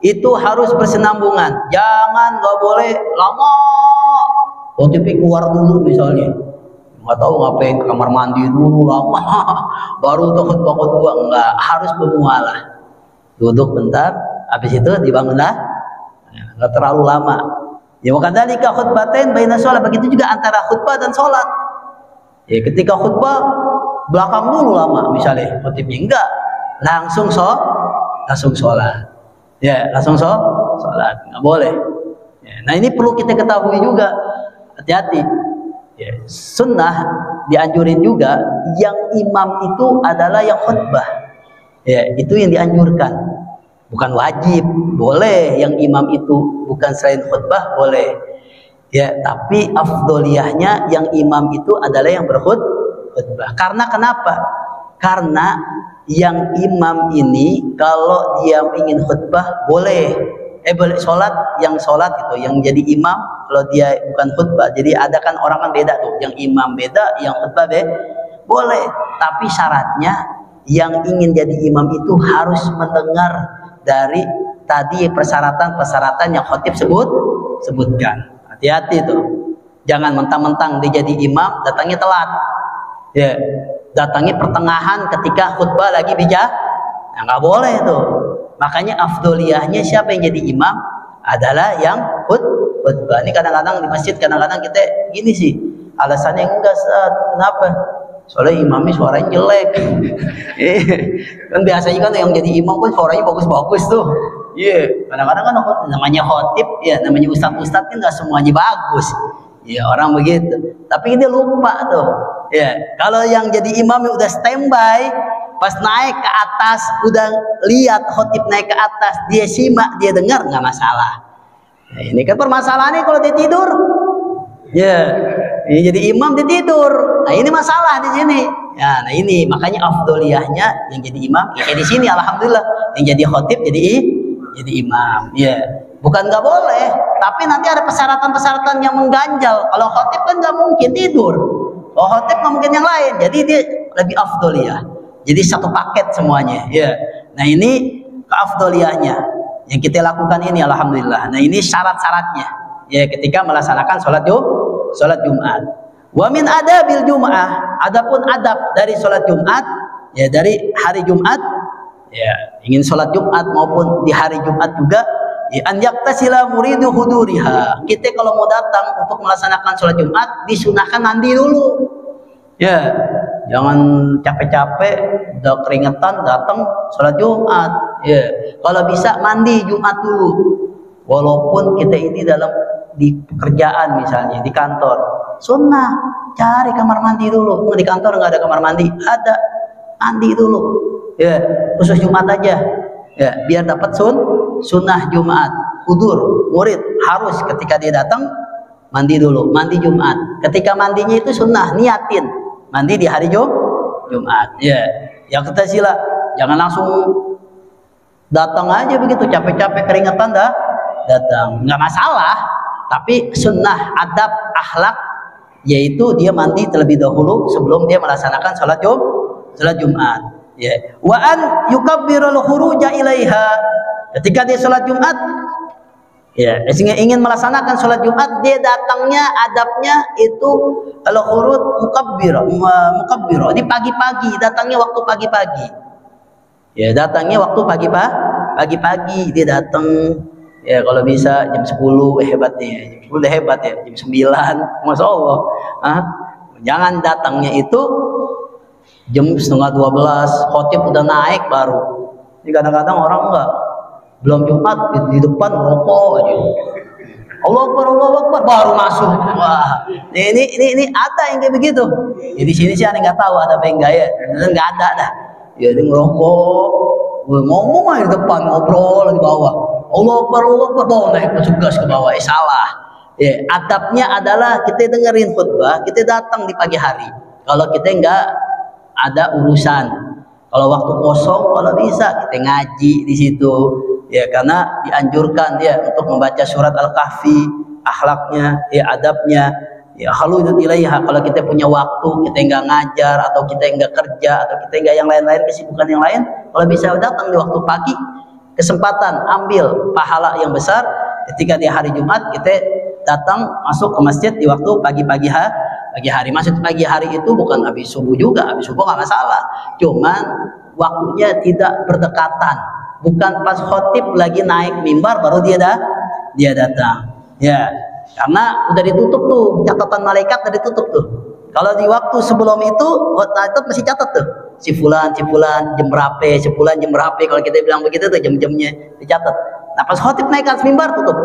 itu harus bersenambungan. Jangan, nggak boleh lama. Khotib keluar dulu misalnya. Nggak tahu ngapain ke kamar mandi dulu lama. Baru tuh khutbah kedua, enggak, harus bermualah. Duduk bentar, habis itu dibangunlah. Nggak terlalu lama. Ya, wakadzalika khutbatain baina sholat. Begitu juga antara khutbah dan sholat. Ya, ketika khutbah belakang dulu lama misalnya khutibnya, enggak, langsung sholat. Ya, langsung sholat, nggak boleh. Ya, nah ini perlu kita ketahui juga, hati-hati. Ya, sunnah dianjurin juga yang imam itu adalah yang khutbah. Ya, itu yang dianjurkan. Bukan wajib, boleh yang imam itu bukan selain khutbah boleh. Ya, tapi afdoliyahnya yang imam itu adalah yang berkhutbah. Karena kenapa? Karena yang imam ini kalau dia ingin khutbah boleh sholat, yang sholat itu yang jadi imam kalau dia bukan khutbah. Jadi ada kan orang kan beda tuh, yang imam beda, yang khutbah boleh. Tapi syaratnya yang ingin jadi imam itu harus mendengar dari tadi persyaratan yang khotib sebutkan. Hati-hati tuh, jangan mentang-mentang dia jadi imam datangnya telat. Ya, datangnya pertengahan ketika khutbah lagi bijak. Nah, nggak boleh tuh. Makanya afdoliyahnya siapa yang jadi imam adalah yang khutbah. Ini kadang-kadang di masjid kadang-kadang kita gini sih, alasannya enggak saat kenapa? Soalnya imamnya suaranya jelek. Kan biasanya kan yang jadi imam pun suaranya bagus-bagus tuh. Iya, kadang-kadang kan namanya khotib, ya namanya ustadz-ustadz kan nggak semuanya bagus. Ya orang begitu. Tapi dia lupa tuh. Ya, kalau yang jadi imam udah standby, pas naik ke atas udah lihat khotib naik ke atas, dia simak, dia dengar, nggak masalah. Nah, ini kan permasalahannya kalau dia tidur. Ya, ini jadi imam dia tidur. Nah, ini masalah di sini. Ya, nah ini makanya afdoliyahnya yang jadi imam ya kayak di sini alhamdulillah. Yang jadi khotib jadi imam. Ya, bukan nggak boleh, tapi nanti ada persyaratan-persyaratan yang mengganjal. Kalau khotib kan nggak mungkin tidur. Kalau khotib nggak mungkin yang lain. Jadi dia lebih afdoliyah. Jadi satu paket semuanya. Ya. Nah, ini keafdoliyahnya yang kita lakukan ini, alhamdulillah. Nah, ini syarat-syaratnya ya ketika melaksanakan sholat Jumat. Wa min adabil Jum'ah, adapun adab dari sholat Jumat ya, dari hari Jumat ya, ingin sholat Jumat maupun di hari Jumat juga ya, an yaktasila muridu huduriha. Kita kalau mau datang untuk melaksanakan sholat Jumat disunahkan mandi dulu ya, jangan capek-capek udah keringetan datang sholat Jumat ya. Kalau bisa mandi Jumat dulu, walaupun kita ini di pekerjaan misalnya di kantor, sunnah cari kamar mandi dulu. Di kantor nggak ada kamar mandi, ada, mandi dulu ya, khusus Jumat aja ya, biar dapat sunnah Jumat. Hudur murid harus ketika dia datang mandi dulu, mandi Jumat. Ketika mandinya itu sunnah, niatin mandi di hari Jumat ya. Yang kita sila jangan langsung datang aja begitu capek-capek keringetan dah datang, nggak masalah, tapi sunnah adab akhlak yaitu dia mandi terlebih dahulu sebelum dia melaksanakan sholat Jumat ya. Wa an yukabbirul khuruja ilaiha, ketika dia sholat Jumat ya, ingin melaksanakan sholat Jumat, dia datangnya adabnya itu al-khurud mukabbir. Ini pagi-pagi, datangnya waktu pagi-pagi ya, datangnya waktu pagi-pagi dia datang ya, kalau bisa jam 10 hebatnya, jam 10 hebat ya, jam 9 Masya Allah. Jangan datangnya itu jam setengah 12, khotib udah naik baru. Ini kadang-kadang orang enggak, belum Jumat di depan rokok aja, Allah Akbar baru masuk. Wah, ini ada yang kayak begitu ya. Di sini sih aneh nggak tahu ada apa yang enggak ya, nggak ada dah ya. Dia ngerokok, ngomong aja di depan, ngobrol di bawah, Allah Akbar bawa naik masuk gas ke bawah. Salah ya. Adabnya adalah kita dengerin khutbah, kita datang di pagi hari kalau kita nggak ada urusan. Kalau waktu kosong, kalau bisa kita ngaji di situ ya, karena dianjurkan ya untuk membaca surat Al-Kahfi, akhlaknya ya, adabnya ya. Haludut ilaiha, kalau kita punya waktu, kita nggak ngajar atau kita nggak kerja atau kita nggak yang lain-lain, kesibukan yang lain, kalau bisa datang di waktu pagi, kesempatan ambil pahala yang besar. Ketika di hari Jumat kita datang masuk ke masjid di waktu pagi hari. Maksud pagi hari itu bukan habis subuh juga, habis subuh nggak masalah, cuman waktunya tidak berdekatan, bukan pas khotib lagi naik mimbar baru dia datang ya, karena udah ditutup tuh, catatan malaikat udah ditutup tuh. Kalau di waktu sebelum itu khotib masih catat tuh, si fulan jam berapa, sebulan jam berapa, kalau kita bilang begitu tuh jam-jamnya dicatat. Nah pas khotib naik atas mimbar tutup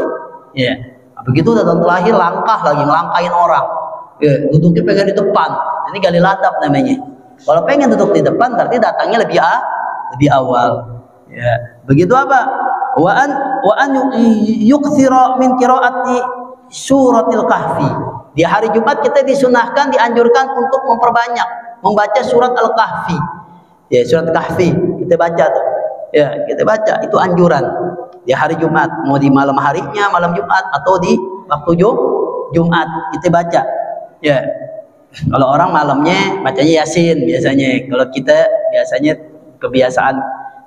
ya. Nah, begitu datang terakhir langkah lagi, ngelangkain orang ya, duduknya pengen di depan. Ini gali ladab namanya. Kalau pengen duduk di depan berarti datangnya lebih awal ya. Begitu apa? Wa an yukthira min qiraati suratil kahfi. Di hari Jumat kita disunahkan, dianjurkan untuk memperbanyak membaca surat Al-Kahfi ya. Surat Kahfi kita baca tuh ya, kita baca, itu anjuran di hari Jumat, mau di malam harinya, malam Jumat, atau di waktu Jumat kita baca ya. Kalau orang malamnya bacanya Yasin biasanya, kalau kita biasanya kebiasaan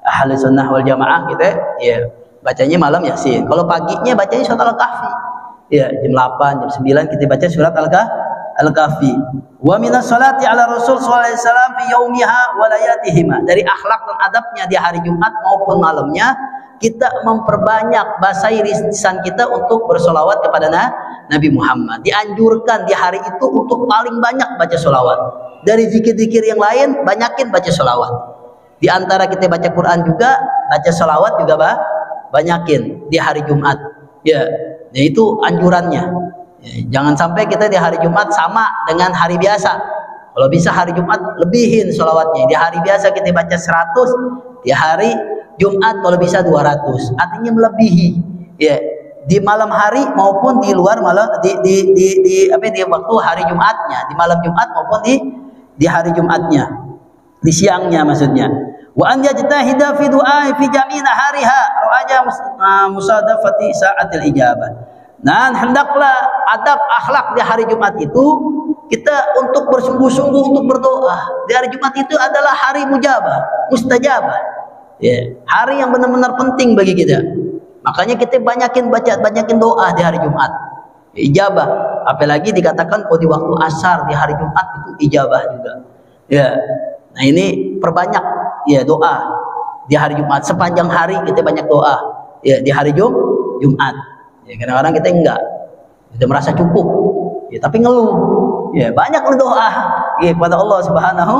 ahli sunnah wal jamaah kita ya bacanya malam Yasin. Kalau paginya bacanya surat Al-Kahfi ya, jam 8, jam 9 kita baca surat Al-Kahfi. Wa minas salati ala Rasul sallallahu alaihi wasallam fi yaumiha wa layatihima. Dari akhlak dan adabnya di hari Jumat maupun malamnya, kita memperbanyak basahi lisan kita untuk bersolawat kepada Nabi Muhammad. Dianjurkan di hari itu untuk paling banyak baca solawat. Dari zikir-zikir yang lain, banyakin baca solawat. Di antara kita baca Quran juga, baca solawat juga banyakin di hari Jumat ya. Itu anjurannya ya. Jangan sampai kita di hari Jumat sama dengan hari biasa. Kalau bisa hari Jumat lebihin solawatnya. Di hari biasa kita baca 100, di hari Jumat kalau bisa 200, artinya melebihi ya, di malam hari maupun di luar malam, di waktu hari Jumatnya, di malam Jumat maupun di hari Jumatnya, di siangnya maksudnya. Wa an yajtahida fi du'a fi jami' nahariha ra'aja musadafati sa'atil ijabah. Nah, hendaklah adab akhlak di hari Jumat itu kita untuk bersungguh-sungguh untuk berdoa. Di hari Jumat itu adalah hari mujabah, mustajabah. Ya, hari yang benar-benar penting bagi kita. Makanya kita banyakin doa di hari Jumat. Ijabah. Apalagi dikatakan di waktu asar di hari Jumat itu ijabah juga. Ya. Nah, ini perbanyak ya doa di hari Jumat. Sepanjang hari kita banyak doa. Ya, di hari Jumat. Ya, kadang-kadang kita enggak. Kita merasa cukup. Ya, tapi ngeluh. Ya, banyak berdoa ya kepada Allah Subhanahu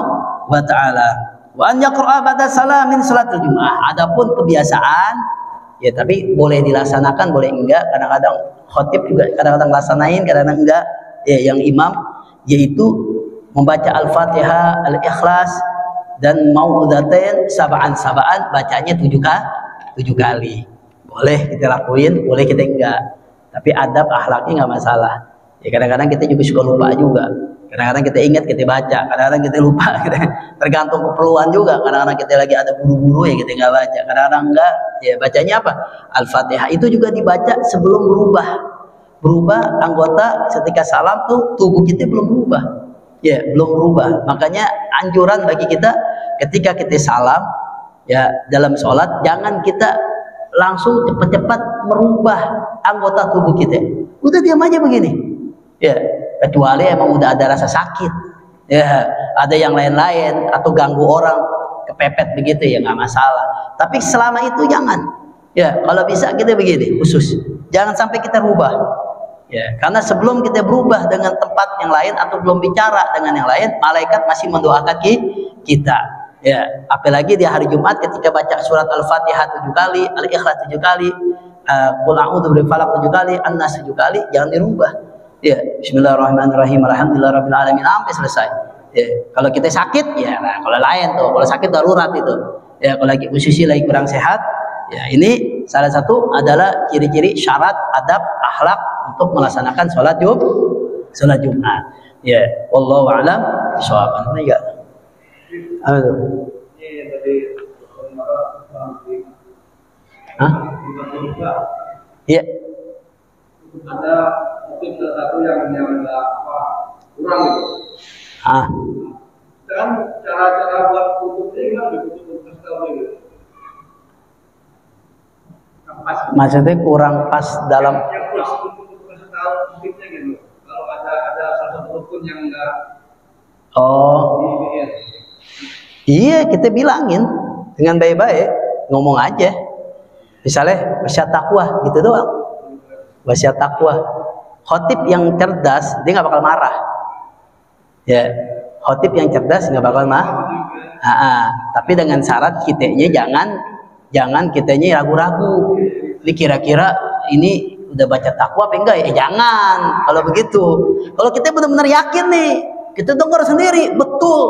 wa taala. Wa an yaqra'a ba'da salamin salatul Jumat. Adapun kebiasaan ya, tapi boleh dilaksanakan, boleh enggak. Kadang-kadang khotib juga kadang-kadang laksanain, kadang-kadang enggak. Ya, yang imam yaitu membaca Al-Fatihah, Al-Ikhlas dan Mau'udzatain sab'an bacanya 7 kali. Boleh kita lakuin, boleh kita enggak. Tapi adab akhlaknya enggak masalah. Ya, kadang-kadang kita juga suka lupa juga. Kadang-kadang kita ingat kita baca, kadang-kadang kita lupa. Tergantung keperluan juga. Kadang-kadang kita lagi ada buru-buru ya kita nggak baca. Kadang-kadang enggak. Ya, bacanya apa? Al-Fatihah itu juga dibaca sebelum berubah anggota ketika salam tuh tubuh kita belum berubah. Ya, belum berubah. Makanya anjuran bagi kita ketika kita salam ya dalam sholat, jangan kita langsung cepat-cepat merubah anggota tubuh kita. Udah diam aja begini. Ya, kecuali emang udah ada rasa sakit. Ya, ada yang lain-lain atau ganggu orang kepepet begitu ya nggak masalah. Tapi selama itu jangan. Ya, kalau bisa kita begini khusus. Jangan sampai kita rubah. Ya, karena sebelum kita berubah dengan tempat yang lain atau belum bicara dengan yang lain, malaikat masih mendoakan kita. Ya, apalagi di hari Jumat ketika baca surat Al-Fatihah 7 kali, Al-Ikhlas 7 kali, Qul a'udzu birabbil falaq 7 kali, An-Nas 7 kali, jangan dirubah. Ya, bismillahirrahmanirrahim, alhamdulillahirabbil alamin sampai selesai. Ya, kalau kita sakit ya, nah, kalau lain tuh, kalau sakit darurat itu. Ya, kalau lagi posisi lagi kurang sehat, ya ini salah satu adalah ciri-ciri syarat adab akhlak untuk melaksanakan sholat Jumat. Ya, wallahu a'lam bishawab. Ini enggak. Aduh. Hah? Iya. Ada mungkin salah satu yang enggak kurang gitu. Kan cara-cara buat tutupnya kan ditutup gitu. Maksudnya kurang pas dalam Yang plus tutup tutupnya gitu. Kalau ada salah satu rukun yang enggak. Iya, kita bilangin dengan baik-baik, ngomong aja. Misalnya wasiat takwa gitu doang. Wasiat takwa. Khotib yang cerdas dia nggak bakal marah. Ya, khotib yang cerdas nggak bakal marah. Tapi dengan syarat kitanya jangan kitanya ragu-ragu. Ini kira-kira ini udah baca takwa apa enggak ya? Jangan. Kalau begitu, kalau kita benar-benar yakin nih, kita dengar sendiri betul,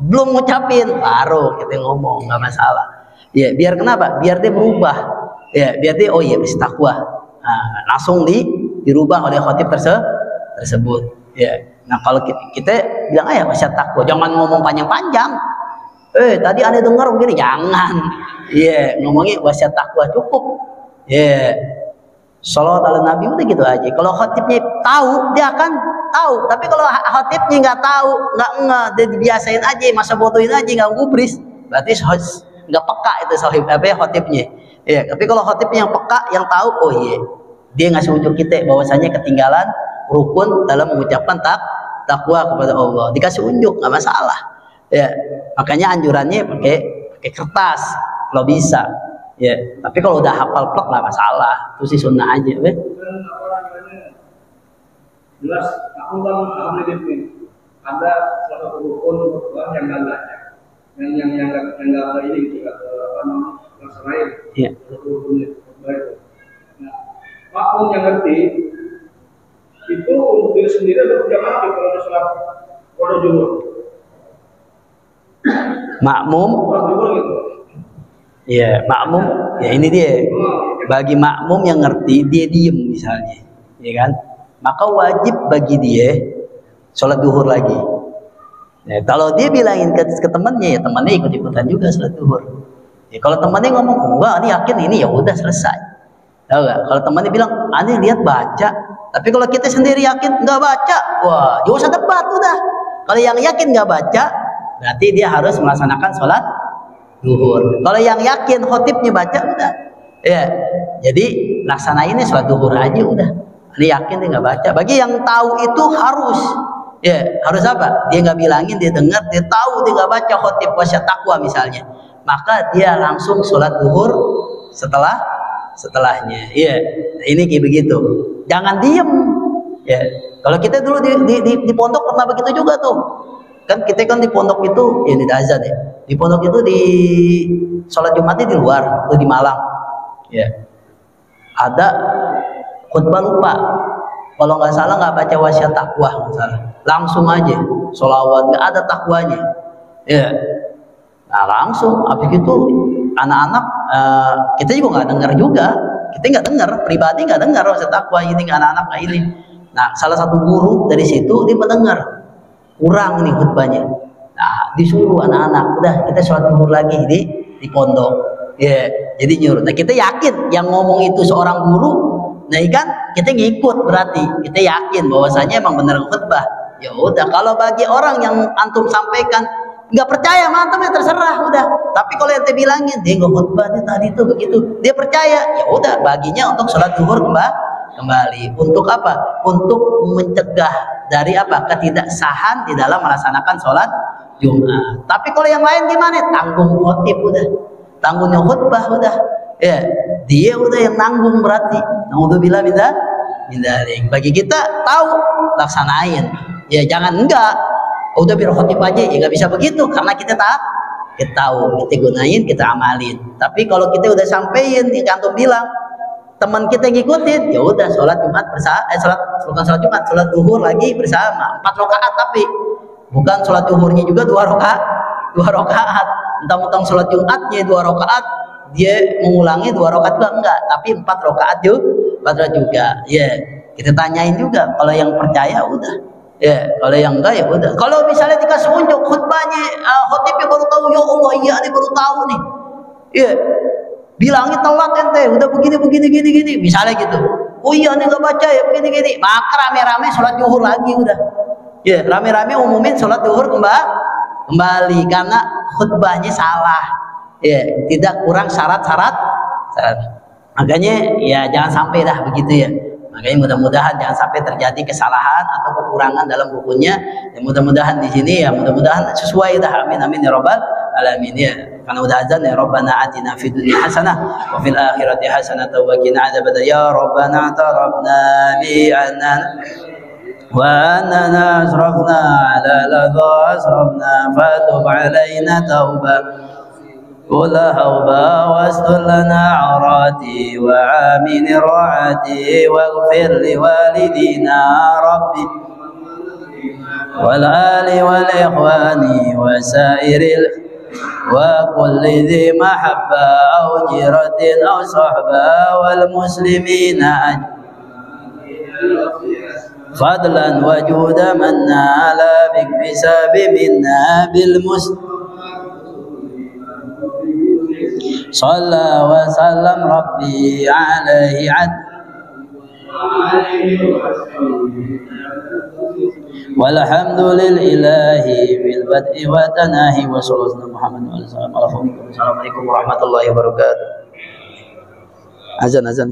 belum ngucapin, baru kita ngomong, nggak masalah. Ya, biar kenapa? Biar dia berubah. Ya, biar dia oh iya bisa takwa. Langsung dirubah oleh khotib tersebut. Ya. Nah, kalau kita bilang aja wasiat takwa, jangan ngomong panjang-panjang. Tadi Anda dengar begini, jangan. Iya, ngomongnya wasiat takwa cukup. Iya. Shalawat ala Nabi udah gitu aja. Kalau khotibnya tahu, dia akan tahu. Tapi kalau khotibnya nggak tahu, nggak dia dibiasain aja, masa bodohin aja, nggak gubris, berarti nggak peka itu khotibnya. Ya, tapi kalau khotibnya yang peka, yang tahu, oh iya, dia ngasih unjuk kita bahwasanya ketinggalan rukun dalam mengucapkan takwa kepada Allah, dikasih unjuk, nggak masalah. Ya, makanya anjurannya pakai kertas kalau bisa. Ya, tapi kalau udah hafal plek nggak masalah, itu sih sunnah aja. Jelas, aku kan ada salah satu rukun yang nggak belajar, yang nggak ini juga apa namanya selain. Iya. Nah, makmum yang ngerti itu untuk diri sendiri atau jamaah kalau ada sholat pada Jumat. Makmum. Gitu. Ya, makmum, ya ini dia. Bagi makmum yang ngerti, dia diem misalnya, ya kan? Maka wajib bagi dia sholat duhur lagi. Ya, kalau dia bilangin ke temannya, ya temannya ikut-ikutan juga sholat duhur. Ya, kalau temannya ngomong enggak, ini yakin ini, ya udah selesai. Tahu nggak? Kalau temannya bilang, aneh lihat baca. Tapi kalau kita sendiri yakin nggak baca, wah, jangan usah debat udah. Kalau yang yakin nggak baca, berarti dia harus melaksanakan sholat duhur. Kalau yang yakin khotibnya baca udah, ya. Jadi laksanainnya sholat duhur aja udah. Ini yakin dia nggak baca. Bagi yang tahu itu harus, ya harus apa? Dia nggak bilangin, dia dengar, dia tahu dia nggak baca khotib wasiat takwa misalnya, maka dia langsung sholat duhur setelahnya. Iya, ini kayak begitu. Jangan diem. Ya, kalau kita dulu di pondok pernah begitu juga tuh. Kan kita kan di pondok itu ya di azan ya. Di pondok itu di sholat Jumatnya di luar, atau di Malang. Ya. Ada khutbah lupa. Kalau nggak salah nggak baca wasiat takwa, nggak salah. Langsung aja sholawat, nggak ada takwanya. Ya. Nah langsung, habis itu anak-anak kita juga nggak dengar juga. Kita nggak dengar, pribadi nggak dengar wasiat takwa ini, anak-anak nggak ini. Nah salah satu guru dari situ dia mendengar kurang nih khutbahnya. Nah disuruh anak-anak, udah kita sholat duhur lagi di pondok. Ya, jadi nyuruh. Nah kita yakin yang ngomong itu seorang guru. Nah kan kita ngikut, berarti kita yakin bahwasanya emang benar khutbah. Ya udah, kalau bagi orang yang antum sampaikan nggak percaya, antum ya terserah udah. Tapi kalau yang dia bilangin dia nggak khutbah, dia tadi itu begitu, dia percaya, ya udah baginya untuk sholat duhur kembali. Untuk apa? Untuk mencegah dari apa? Ketidaksahan di dalam melaksanakan sholat Jumat. Tapi kalau yang lain gimana? Tanggung khotib udah, tanggungnya khutbah udah. Ya, dia udah yang nanggung berarti. Naudzubillah min dzalik. Bagi kita tahu, laksanain. Ya jangan enggak. Udah biar khotib aja, ya nggak bisa begitu karena kita tahu, kita gunain, kita amalin. Tapi kalau kita udah sampein, yang antum bilang, teman kita ngikutin, ya udah sholat Jumat bersama, sholat Jumat, sholat duhur lagi bersama 4 rakaat, tapi bukan sholat duhurnya juga 2 rakaat. Entang-entang sholat Jumatnya 2 rakaat, dia mengulangi 2 rakaat juga enggak, tapi 4 rakaat juga. Ya, kita tanyain juga. Kalau yang percaya udah. Ya, kalau yang enggak ya udah. Kalau misalnya dikasih unjuk khutbahnya, khotibnya baru tahu, ya Allah iya ini baru tahu nih. Iya. Bilangnya telat ente, udah begini. Misalnya gitu. Oh iya nih nggak baca ya begini. Maka rame-rame sholat duhur lagi udah. Ya, rame-rame umumin sholat duhur kembali karena khutbahnya salah. Ya, tidak kurang syarat. Makanya ya jangan sampai dah begitu ya. Makanya mudah-mudahan jangan sampai terjadi kesalahan atau kekurangan dalam bukunya. Ya, mudah-mudahan di sini ya mudah-mudahan sesuai dah. Amin ya rabbal alamin ya. Karena udah azan ya, Rabbana atina fid dunya hasanah wa fil akhirati hasanah wa qina adzabannar. Ya Rabbana tarafna bi anna wa annana asrafna ala ladha asrafna fatub alaina tauba Kula hauba wastur lana aurati wa amin ra'ati waghfir li walidina rabbi wal ali wal ikhwani wa sairil wa kulli dhi mahabba aw jiratin aw sahba wal muslimina fadlan wa juda manna ala bisabi minna bil صلى وسلم ربي عليه والحمد لله في البدء والتناهي وصلى الله على محمد وعلى اله وصحبه. Assalamualaikum warahmatullahi wabarakatuh. Azan